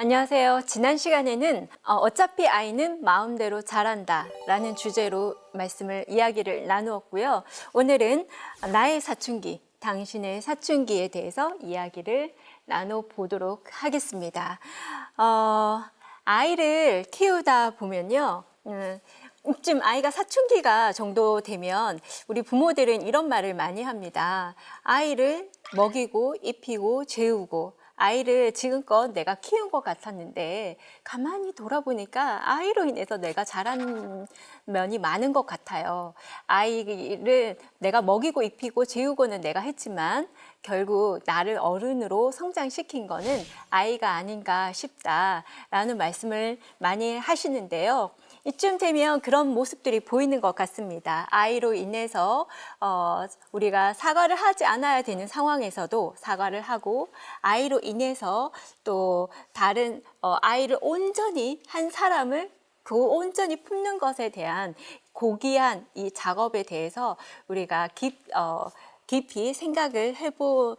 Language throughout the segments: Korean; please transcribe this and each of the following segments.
안녕하세요. 지난 시간에는 어차피 아이는 마음대로 자란다 라는 주제로 이야기를 나누었고요. 오늘은 나의 사춘기, 당신의 사춘기에 대해서 이야기를 나눠보도록 하겠습니다. 아이를 키우다 보면요. 쯤 아이가 사춘기가 정도 되면 우리 부모들은 이런 말을 많이 합니다. 아이를 먹이고 입히고 재우고 아이를 지금껏 내가 키운 것 같았는데 가만히 돌아보니까 아이로 인해서 내가 자란 면이 많은 것 같아요. 아이를 내가 먹이고 입히고 재우고는 내가 했지만 결국 나를 어른으로 성장시킨 거는 아이가 아닌가 싶다라는 말씀을 많이 하시는데요. 이쯤 되면 그런 모습들이 보이는 것 같습니다. 아이로 인해서 우리가 사과를 하지 않아야 되는 상황에서도 사과를 하고 아이로 인해서 또 다른 아이를 온전히 한 사람을 그 온전히 품는 것에 대한 고귀한 이 작업에 대해서 우리가 깊이 생각을 해볼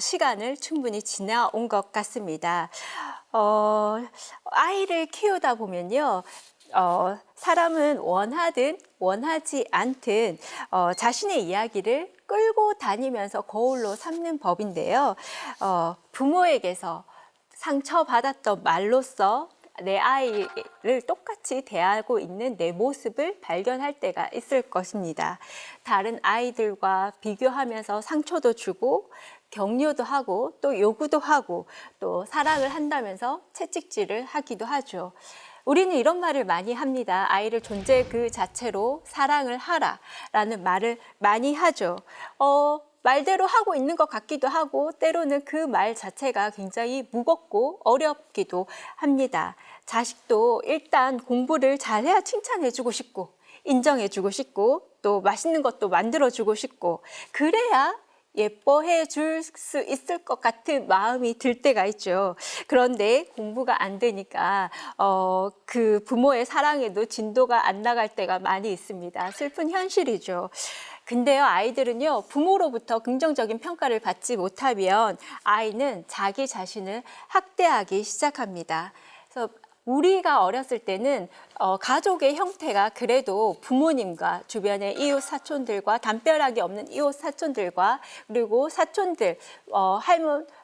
시간을 충분히 지나온 것 같습니다. 아이를 키우다 보면요. 사람은 원하든 원하지 않든 자신의 이야기를 끌고 다니면서 거울로 삼는 법인데요. 부모에게서 상처받았던 말로써 내 아이를 똑같이 대하고 있는 내 모습을 발견할 때가 있을 것입니다. 다른 아이들과 비교하면서 상처도 주고 격려도 하고 또 요구도 하고 또 사랑을 한다면서 채찍질을 하기도 하죠. 우리는 이런 말을 많이 합니다. 아이를 존재 그 자체로 사랑을 하라 라는 말을 많이 하죠. 말대로 하고 있는 것 같기도 하고 때로는 그 말 자체가 굉장히 무겁고 어렵기도 합니다. 자식도 일단 공부를 잘해야 칭찬해주고 싶고 인정해주고 싶고 또 맛있는 것도 만들어주고 싶고 그래야 예뻐해 줄 수 있을 것 같은 마음이 들 때가 있죠. 그런데 공부가 안 되니까 그 부모의 사랑에도 진도가 안 나갈 때가 많이 있습니다. 슬픈 현실이죠. 근데요, 아이들은요, 부모로부터 긍정적인 평가를 받지 못하면 아이는 자기 자신을 학대하기 시작합니다. 그래서 우리가 어렸을 때는 가족의 형태가 그래도 부모님과 주변의 이웃 사촌들과 담벼락이 없는 이웃 사촌들과 그리고 사촌들,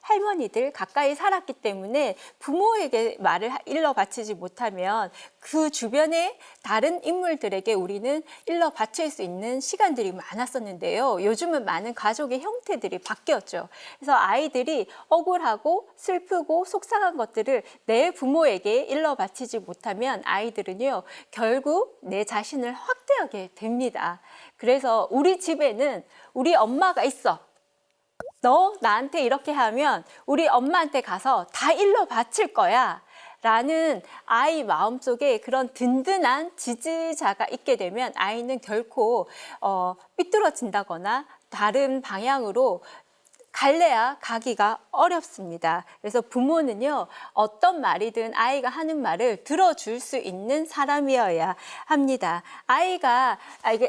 할머니들 가까이 살았기 때문에 부모에게 말을 일러 바치지 못하면 그 주변의 다른 인물들에게 우리는 일러 바칠 수 있는 시간들이 많았었는데요. 요즘은 많은 가족의 형태들이 바뀌었죠. 그래서 아이들이 억울하고 슬프고 속상한 것들을 내 부모에게 일러 바치지 못하면 아이들은요, 결국 내 자신을 확대하게 됩니다. 그래서 우리 집에는 우리 엄마가 있어. 너 나한테 이렇게 하면 우리 엄마한테 가서 다 일러 바칠 거야 라는 아이 마음속에 그런 든든한 지지자가 있게 되면 아이는 결코 삐뚤어진다거나 다른 방향으로 갈래야 가기가 어렵습니다. 그래서 부모는요, 어떤 말이든 아이가 하는 말을 들어줄 수 있는 사람이어야 합니다.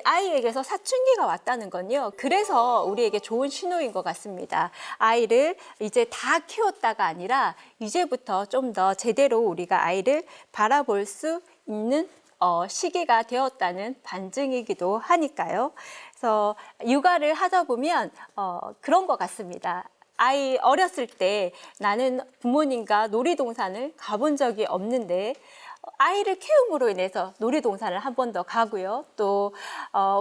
아이에게서 사춘기가 왔다는 건요, 그래서 우리에게 좋은 신호인 것 같습니다. 아이를 이제 다 키웠다가 아니라 이제부터 좀 더 제대로 우리가 아이를 바라볼 수 있는 시기가 되었다는 반증이기도 하니까요. 그래서 육아를 하다 보면 그런 것 같습니다. 아이 어렸을 때 나는 부모님과 놀이동산을 가본 적이 없는데 아이를 키움으로 인해서 놀이동산을 한 번 더 가고요. 또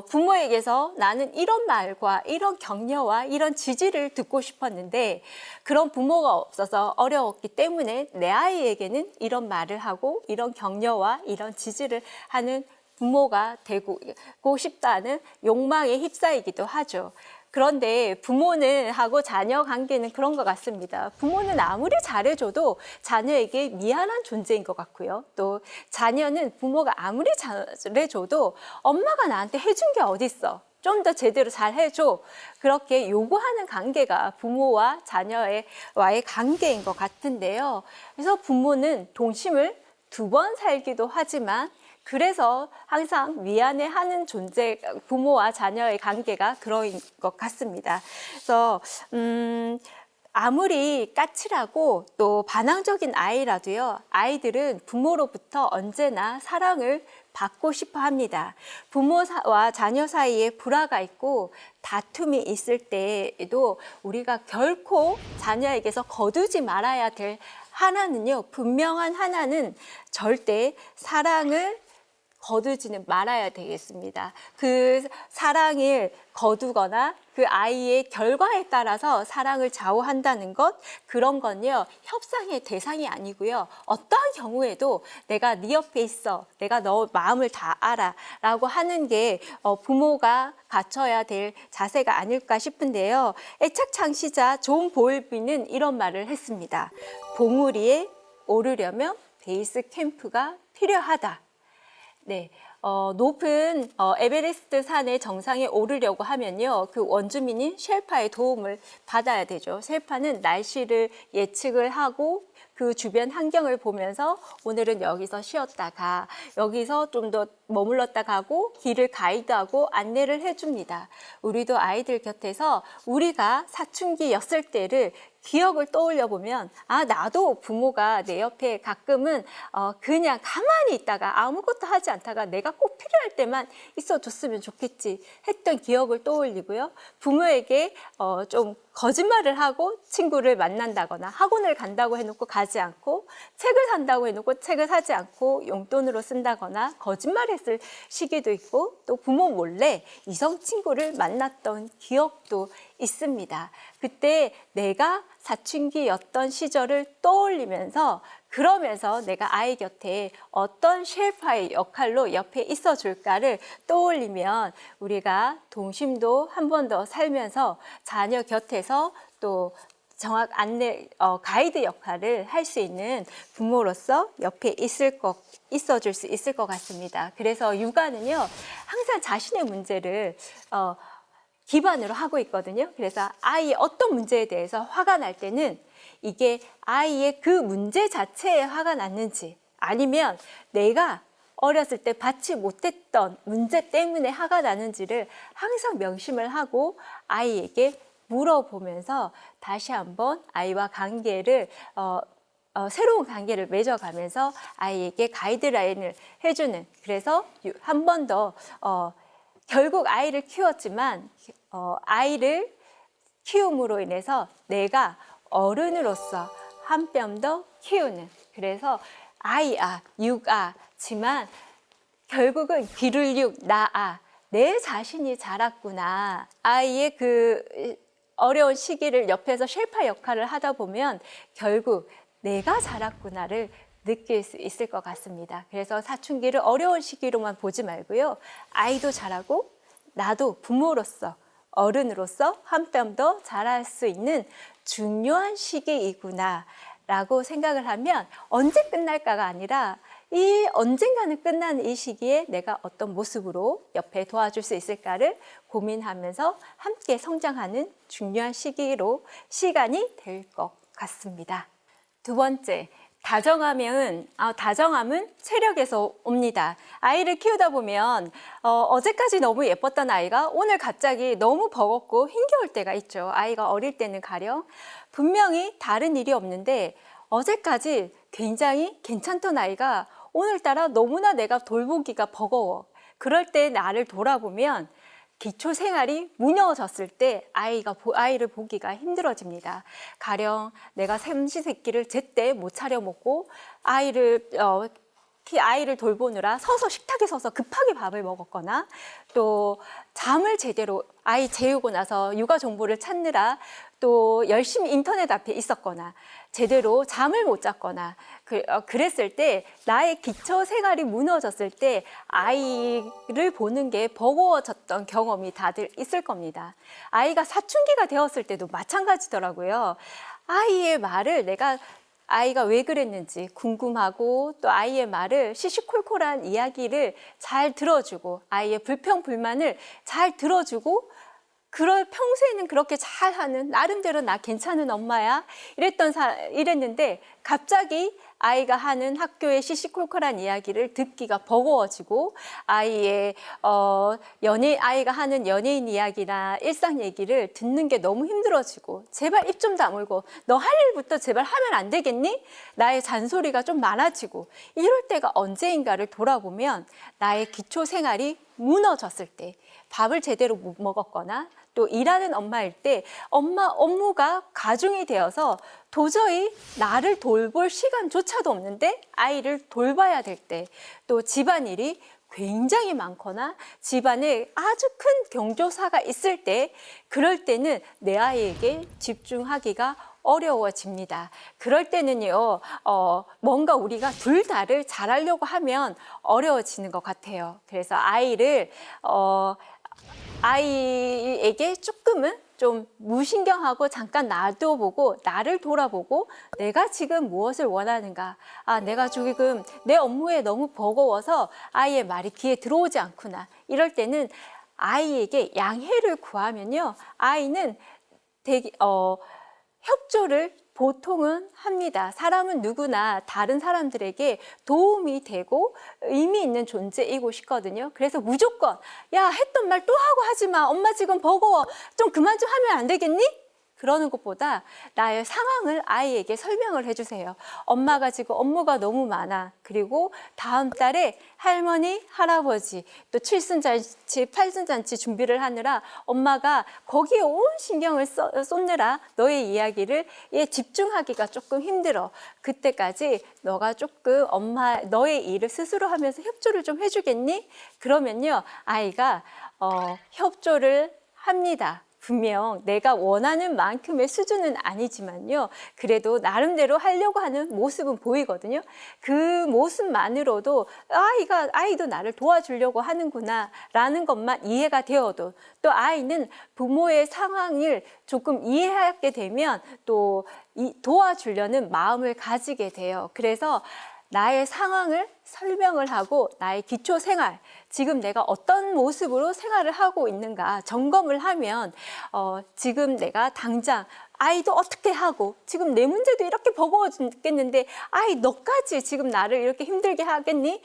부모에게서 나는 이런 말과 이런 격려와 이런 지지를 듣고 싶었는데 그런 부모가 없어서 어려웠기 때문에 내 아이에게는 이런 말을 하고 이런 격려와 이런 지지를 하는 부모가 되고 싶다는 욕망에 휩싸이기도 하죠. 그런데 부모는 하고 자녀 관계는 그런 것 같습니다. 부모는 아무리 잘해줘도 자녀에게 미안한 존재인 것 같고요. 또 자녀는 부모가 아무리 잘해줘도 엄마가 나한테 해준 게 어딨어. 좀 더 제대로 잘 해줘. 그렇게 요구하는 관계가 부모와 자녀와의 관계인 것 같은데요. 그래서 부모는 동심을 2번 살기도 하지만 그래서 항상 미안해하는 존재, 부모와 자녀의 관계가 그런 것 같습니다. 그래서 아무리 까칠하고 또 반항적인 아이라도요, 아이들은 부모로부터 언제나 사랑을 받고 싶어 합니다. 부모와 자녀 사이에 불화가 있고 다툼이 있을 때에도 우리가 결코 자녀에게서 거두지 말아야 될 하나는요, 분명한 하나는 절대 사랑을 거두지는 말아야 되겠습니다. 그 사랑을 거두거나 그 아이의 결과에 따라서 사랑을 좌우한다는 것, 그런 건요, 협상의 대상이 아니고요. 어떠한 경우에도 내가 네 옆에 있어, 내가 너 마음을 다 알아 라고 하는 게 부모가 갖춰야 될 자세가 아닐까 싶은데요. 애착 창시자 존 보일비는 이런 말을 했습니다. 봉우리에 오르려면 베이스 캠프가 필요하다. 네, 높은 에베레스트 산의 정상에 오르려고 하면요, 그 원주민인 쉘파의 도움을 받아야 되죠. 쉘파는 날씨를 예측을 하고 그 주변 환경을 보면서 오늘은 여기서 쉬었다가 여기서 좀 더 머물렀다 가고 길을 가이드하고 안내를 해줍니다. 우리도 아이들 곁에서 우리가 사춘기였을 때를 기억을 떠올려 보면, 아, 나도 부모가 내 옆에 가끔은 그냥 가만히 있다가 아무것도 하지 않다가 내가 꼭 필요할 때만 있어줬으면 좋겠지 했던 기억을 떠올리고요. 부모에게 좀 거짓말을 하고 친구를 만난다거나 학원을 간다고 해놓고 가지 않고 책을 산다고 해놓고 책을 사지 않고 용돈으로 쓴다거나 거짓말했을 시기도 있고, 또 부모 몰래 이성 친구를 만났던 기억도 있습니다. 그때 내가 사춘기였던 시절을 떠올리면서, 그러면서 내가 아이 곁에 어떤 쉘파의 역할로 옆에 있어 줄까를 떠올리면 우리가 동심도 한 번 더 살면서 자녀 곁에서 또 정확 안내, 가이드 역할을 할 수 있는 부모로서 옆에 있어줄 수 있을 것 같습니다. 그래서 육아는요, 항상 자신의 문제를 기반으로 하고 있거든요. 그래서 아이의 어떤 문제에 대해서 화가 날 때는 이게 아이의 그 문제 자체에 화가 났는지, 아니면 내가 어렸을 때 받지 못했던 문제 때문에 화가 나는지를 항상 명심을 하고 아이에게 물어보면서 다시 한번 아이와 관계를 새로운 관계를 맺어가면서 아이에게 가이드라인을 해주는, 그래서 한 번 더 결국 아이를 키웠지만 아이를 키움으로 인해서 내가 어른으로서 한 뼘 더 키우는, 그래서 아이아, 육아지만 결국은 귀를 육, 나아, 내 자신이 자랐구나. 아이의 그 어려운 시기를 옆에서 쉘파 역할을 하다 보면 결국 내가 자랐구나를 느낄 수 있을 것 같습니다. 그래서 사춘기를 어려운 시기로만 보지 말고요, 아이도 자라고 나도 부모로서 어른으로서 한 뼘 더 자랄 수 있는 중요한 시기이구나 라고 생각을 하면 언제 끝날까가 아니라 이 언젠가는 끝나는 이 시기에 내가 어떤 모습으로 옆에 도와줄 수 있을까를 고민하면서 함께 성장하는 중요한 시간이 될 것 같습니다. 두 번째, 다정함은 체력에서 옵니다. 아이를 키우다 보면 어제까지 너무 예뻤던 아이가 오늘 갑자기 너무 버겁고 힘겨울 때가 있죠. 아이가 어릴 때는 가령 분명히 다른 일이 없는데 어제까지 굉장히 괜찮던 아이가 오늘따라 너무나 내가 돌보기가 버거워. 그럴 때 나를 돌아보면 기초 생활이 무너졌을 때 아이를 보기가 힘들어집니다. 가령 내가 삼시세끼를 제때 못 차려 먹고 아이를 돌보느라 식탁에 서서 급하게 밥을 먹었거나, 또 잠을 제대로 아이 재우고 나서 육아 정보를 찾느라 또 열심히 인터넷 앞에 있었거나 제대로 잠을 못 잤거나 그랬을 때, 나의 기초 생활이 무너졌을 때 아이를 보는 게 버거워졌던 경험이 다들 있을 겁니다. 아이가 사춘기가 되었을 때도 마찬가지더라고요. 아이의 말을 아이가 왜 그랬는지 궁금하고, 또 아이의 말을 시시콜콜한 이야기를 잘 들어주고 아이의 불평불만을 잘 들어주고, 평소에는 그렇게 잘하는 나름대로 나 괜찮은 엄마야 이랬는데 갑자기 아이가 하는 학교의 시시콜콜한 이야기를 듣기가 버거워지고 아이의 아이가 하는 연예인 이야기나 일상 얘기를 듣는 게 너무 힘들어지고 제발 입 좀 다물고 너 할 일부터 제발 하면 안 되겠니? 나의 잔소리가 좀 많아지고 이럴 때가 언제인가를 돌아보면 나의 기초 생활이 무너졌을 때 밥을 제대로 못 먹었거나 또 일하는 엄마일 때 업무가 가중이 되어서 도저히 나를 돌볼 시간조차도 없는데 아이를 돌봐야 될 때 또 집안일이 굉장히 많거나 집안에 아주 큰 경조사가 있을 때 그럴 때는 내 아이에게 집중하기가 어려워집니다. 그럴 때는요, 뭔가 우리가 둘 다를 잘하려고 하면 어려워지는 것 같아요. 그래서 아이에게 조금은 좀 무신경하고 잠깐 놔둬보고 나를 돌아보고 내가 지금 무엇을 원하는가. 내가 지금 내 업무에 너무 버거워서 아이의 말이 귀에 들어오지 않구나. 이럴 때는 아이에게 양해를 구하면요. 아이는 협조를 보통은 합니다. 사람은 누구나 다른 사람들에게 도움이 되고 의미 있는 존재이고 싶거든요. 그래서 무조건 야 했던 말 또 하고 하지 마. 엄마 지금 버거워. 좀 그만 좀 하면 안 되겠니? 그러는 것보다 나의 상황을 아이에게 설명을 해주세요. 엄마가 지금 업무가 너무 많아. 그리고 다음 달에 할머니, 할아버지, 또 칠순잔치, 팔순잔치 준비를 하느라 엄마가 거기에 온 신경을 쏟느라 너의 이야기를 집중하기가 조금 힘들어. 그때까지 너가 조금 너의 일을 스스로 하면서 협조를 좀 해주겠니? 그러면요, 아이가 협조를 합니다. 분명 내가 원하는 만큼의 수준은 아니지만요. 그래도 나름대로 하려고 하는 모습은 보이거든요. 그 모습만으로도 아이도 나를 도와주려고 하는구나 라는 것만 이해가 되어도 또 아이는 부모의 상황을 조금 이해하게 되면 또 도와주려는 마음을 가지게 돼요. 그래서 나의 상황을 설명을 하고 나의 기초 생활, 지금 내가 어떤 모습으로 생활을 하고 있는가 점검을 하면 지금 내가 당장 아이도 어떻게 하고 지금 내 문제도 이렇게 버거워 죽겠는데 너까지 지금 나를 이렇게 힘들게 하겠니?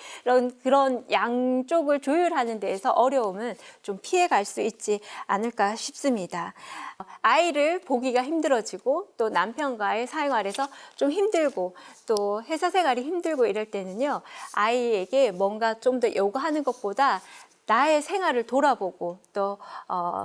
그런 양쪽을 조율하는 데에서 어려움은 좀 피해갈 수 있지 않을까 싶습니다. 아이를 보기가 힘들어지고 또 남편과의 생활에서 좀 힘들고 또 회사 생활이 힘들고 이럴 때는요. 아이에게 뭔가 좀 더 요구하는 것보다 나의 생활을 돌아보고 또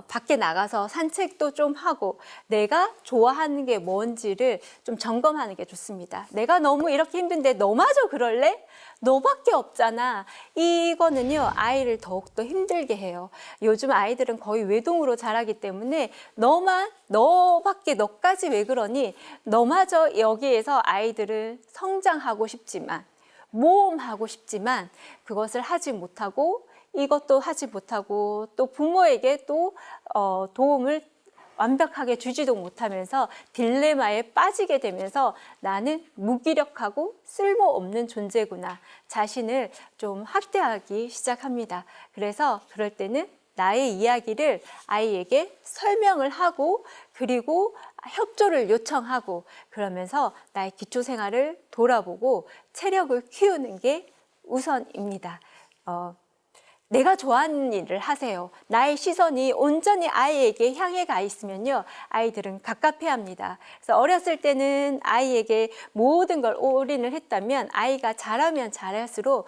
밖에 나가서 산책도 좀 하고 내가 좋아하는 게 뭔지를 좀 점검하는 게 좋습니다. 내가 너무 이렇게 힘든데 너마저 그럴래? 너밖에 없잖아. 이거는요 아이를 더욱더 힘들게 해요. 요즘 아이들은 거의 외동으로 자라기 때문에 너까지 왜 그러니? 너마저 여기에서 아이들은 성장하고 싶지만 모험하고 싶지만 그것을 하지 못하고 이것도 하지 못하고 또 부모에게 또 도움을 완벽하게 주지도 못하면서 딜레마에 빠지게 되면서 나는 무기력하고 쓸모없는 존재구나. 자신을 좀 학대하기 시작합니다. 그래서 그럴 때는 나의 이야기를 아이에게 설명을 하고 그리고 협조를 요청하고 그러면서 나의 기초 생활을 돌아보고 체력을 키우는 게 우선입니다. 내가 좋아하는 일을 하세요. 나의 시선이 온전히 아이에게 향해 가 있으면요. 아이들은 갑갑해합니다. 그래서 어렸을 때는 아이에게 모든 걸 올인을 했다면 아이가 자라면 자랄수록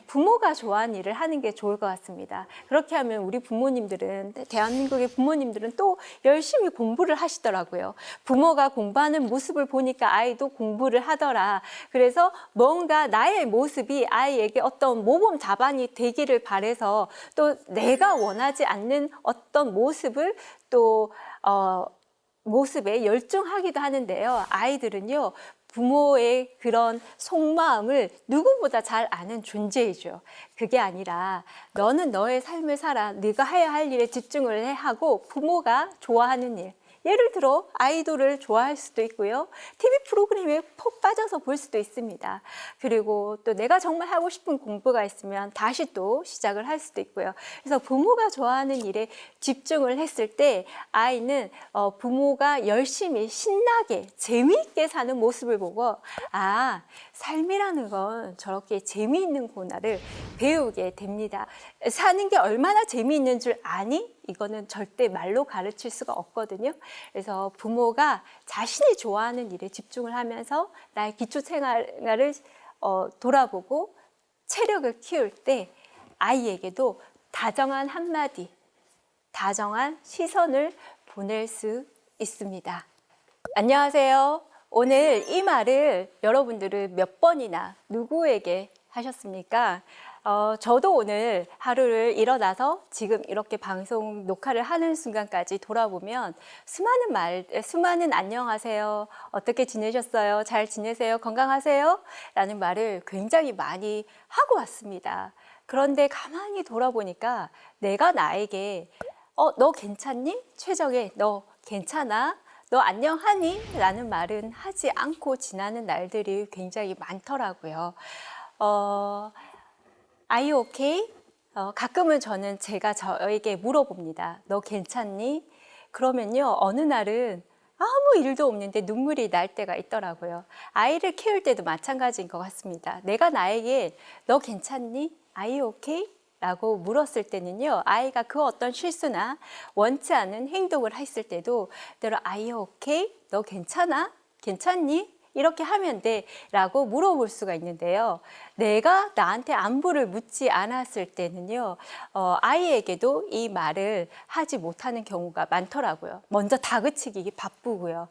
부모가 좋아하는 일을 하는 게 좋을 것 같습니다. 그렇게 하면 우리 부모님들은, 대한민국의 부모님들은 또 열심히 공부를 하시더라고요. 부모가 공부하는 모습을 보니까 아이도 공부를 하더라. 그래서 뭔가 나의 모습이 아이에게 어떤 모범 답안이 되기를 바래서 또 내가 원하지 않는 어떤 모습을 모습에 열중하기도 하는데요. 아이들은요. 부모의 그런 속마음을 누구보다 잘 아는 존재이죠. 그게 아니라 너는 너의 삶을 살아. 네가 해야 할 일에 집중을 하고 부모가 좋아하는 일, 예를 들어 아이돌을 좋아할 수도 있고요. TV 프로그램에 푹 빠져서 볼 수도 있습니다. 그리고 또 내가 정말 하고 싶은 공부가 있으면 다시 또 시작을 할 수도 있고요. 그래서 부모가 좋아하는 일에 집중을 했을 때 아이는 부모가 열심히 신나게 재미있게 사는 모습을 보고 아, 삶이라는 건 저렇게 재미있는 구나를 배우게 됩니다. 사는 게 얼마나 재미있는 줄 아니? 이거는 절대 말로 가르칠 수가 없거든요. 그래서 부모가 자신이 좋아하는 일에 집중을 하면서 나의 기초 생활을 돌아보고 체력을 키울 때 아이에게도 다정한 한마디, 다정한 시선을 보낼 수 있습니다. 안녕하세요. 오늘 이 말을 여러분들은 몇 번이나 누구에게 하셨습니까? 저도 오늘 하루를 일어나서 지금 이렇게 방송 녹화를 하는 순간까지 돌아보면 수많은 안녕하세요, 어떻게 지내셨어요, 잘 지내세요, 건강하세요? 라는 말을 굉장히 많이 하고 왔습니다. 그런데 가만히 돌아보니까 내가 나에게 너 괜찮니? 최정혜, 너 괜찮아? 너 안녕하니? 라는 말은 하지 않고 지나는 날들이 굉장히 많더라고요. Are you okay? 가끔은 제가 저에게 물어봅니다. 너 괜찮니? 그러면요, 어느 날은 아무 일도 없는데 눈물이 날 때가 있더라고요. 아이를 키울 때도 마찬가지인 것 같습니다. 내가 나에게 너 괜찮니? Are you okay? 라고 물었을 때는요, 아이가 그 어떤 실수나 원치 않은 행동을 했을 때도 때로 Are you okay? 너 괜찮아? 괜찮니? 이렇게 하면 돼 라고 물어볼 수가 있는데요. 내가 나한테 안부를 묻지 않았을 때는요, 아이에게도 이 말을 하지 못하는 경우가 많더라고요. 먼저 다그치기 바쁘고요.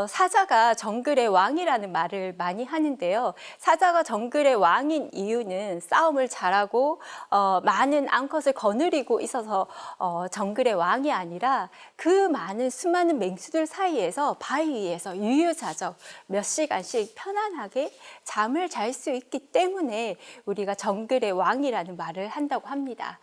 사자가 정글의 왕이라는 말을 많이 하는데요. 사자가 정글의 왕인 이유는 싸움을 잘하고 많은 암컷을 거느리고 있어서 정글의 왕이 아니라 그 수많은 맹수들 사이에서 바위 위에서 유유자적 몇 시간씩 편안하게 잠을 잘 수 있기 때문에 우리가 정글의 왕이라는 말을 한다고 합니다.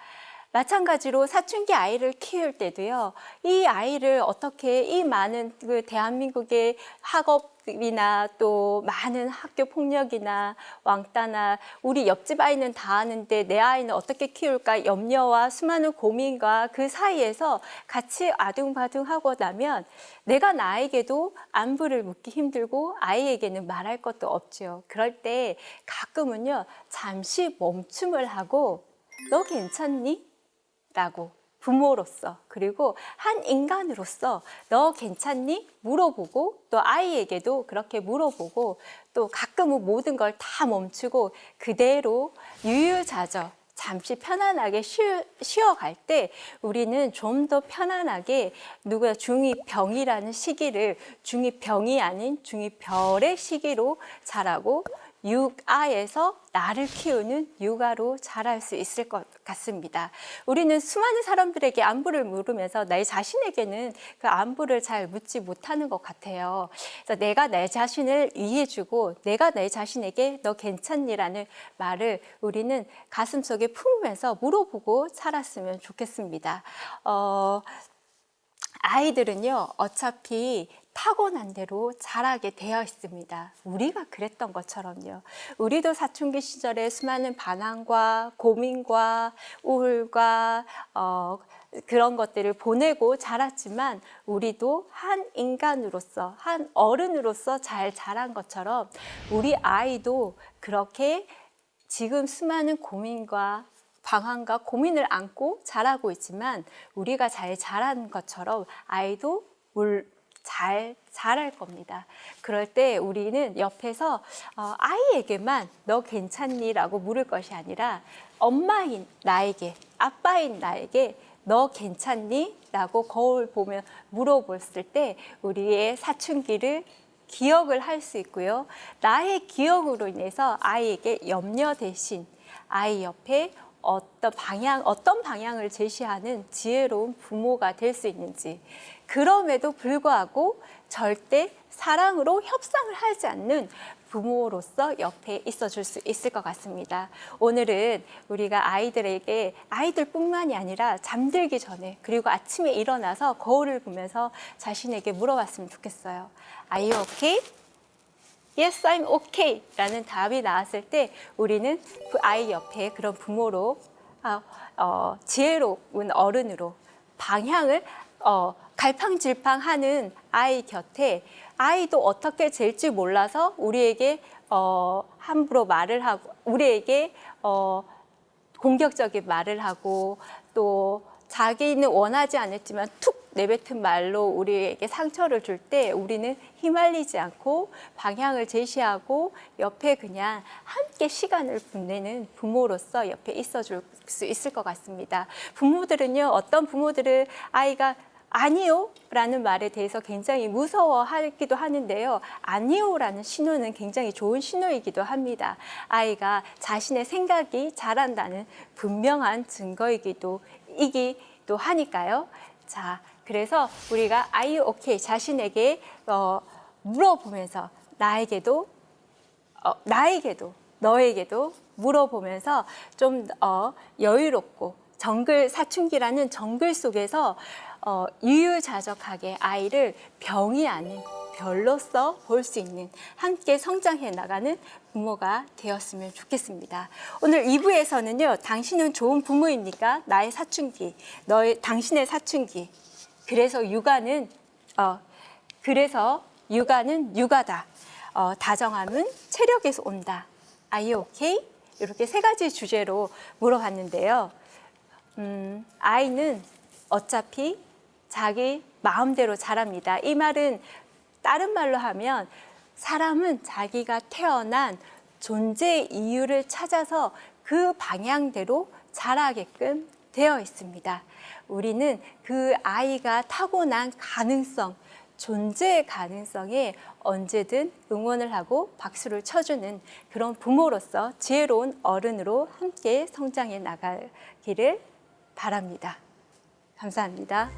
마찬가지로 사춘기 아이를 키울 때도요, 이 아이를 어떻게 이 많은 대한민국의 학업이나 또 많은 학교 폭력이나 왕따나 우리 옆집 아이는 다 하는데 내 아이는 어떻게 키울까 염려와 수많은 고민과 그 사이에서 같이 아둥바둥하고 나면 내가 나에게도 안부를 묻기 힘들고 아이에게는 말할 것도 없죠. 그럴 때 가끔은요, 잠시 멈춤을 하고 너 괜찮니? 라고 부모로서 그리고 한 인간으로서 너 괜찮니? 물어보고 또 아이에게도 그렇게 물어보고 또 가끔은 모든 걸 다 멈추고 그대로 유유자적 잠시 편안하게 쉬어갈 때 우리는 좀 더 편안하게 중2병이라는 시기를 중2병이 아닌 중2별의 시기로 자라고 육아에서 나를 키우는 육아로 자랄 수 있을 것 같습니다. 우리는 수많은 사람들에게 안부를 물으면서 내 자신에게는 그 안부를 잘 묻지 못하는 것 같아요. 그래서 내가 내 자신을 이해해주고 내가 내 자신에게 너 괜찮니?라는 말을 우리는 가슴속에 품으면서 물어보고 살았으면 좋겠습니다. 아이들은요, 어차피 타고난 대로 자라게 되어 있습니다. 우리가 그랬던 것처럼요. 우리도 사춘기 시절에 수많은 반항과 고민과 우울과 그런 것들을 보내고 자랐지만 우리도 한 인간으로서 한 어른으로서 잘 자란 것처럼 우리 아이도 그렇게 지금 수많은 고민과 방황과 고민을 안고 자라고 있지만 우리가 잘 자란 것처럼 아이도 잘 자랄 겁니다. 그럴 때 우리는 옆에서 아이에게만 너 괜찮니? 라고 물을 것이 아니라 엄마인 나에게, 아빠인 나에게 너 괜찮니? 라고 거울 보며 물어봤을 때 우리의 사춘기를 기억을 할 수 있고요. 나의 기억으로 인해서 아이에게 염려 대신 아이 옆에 어떤 방향을 제시하는 지혜로운 부모가 될 수 있는지, 그럼에도 불구하고 절대 사랑으로 협상을 하지 않는 부모로서 옆에 있어줄 수 있을 것 같습니다. 오늘은 우리가 아이들에게 아이들뿐만이 아니라 잠들기 전에 그리고 아침에 일어나서 거울을 보면서 자신에게 물어봤으면 좋겠어요. Are you okay? Yes, I'm okay 라는 답이 나왔을 때 우리는 그 아이 옆에 그런 부모로 지혜로운 어른으로 방향을 갈팡질팡하는 아이 곁에 아이도 어떻게 잴지 몰라서 우리에게 함부로 말을 하고 우리에게 공격적인 말을 하고 또 자기는 원하지 않았지만 툭 내뱉은 말로 우리에게 상처를 줄 때 우리는 휘말리지 않고 방향을 제시하고 옆에 그냥 함께 시간을 보내는 부모로서 옆에 있어줄 수 있을 것 같습니다. 부모들은요, 어떤 부모들은 아이가 아니요 라는 말에 대해서 굉장히 무서워하기도 하는데요. 아니요 라는 신호는 굉장히 좋은 신호이기도 합니다. 아이가 자신의 생각이 잘한다는 분명한 증거이기도 하니까요. 자, 그래서 우리가 Are you okay? 자신에게 물어보면서 나에게도 너에게도 물어보면서 좀 여유롭고 사춘기라는 정글 속에서 유유자적하게 아이를 병이 아닌 별로서 볼 수 있는 함께 성장해 나가는 부모가 되었으면 좋겠습니다. 오늘 2부에서는요. 당신은 좋은 부모입니까? 나의 사춘기, 당신의 사춘기. 그래서 육아는 육아다. 다정함은 체력에서 온다. Are you okay? 이렇게 3가지 주제로 물어봤는데요. 아이는 어차피 자기 마음대로 자랍니다. 이 말은 다른 말로 하면 사람은 자기가 태어난 존재의 이유를 찾아서 그 방향대로 자라게끔 되어 있습니다. 우리는 그 아이가 타고난 가능성, 존재의 가능성에 언제든 응원을 하고 박수를 쳐주는 그런 부모로서 지혜로운 어른으로 함께 성장해 나가기를 바랍니다. 감사합니다.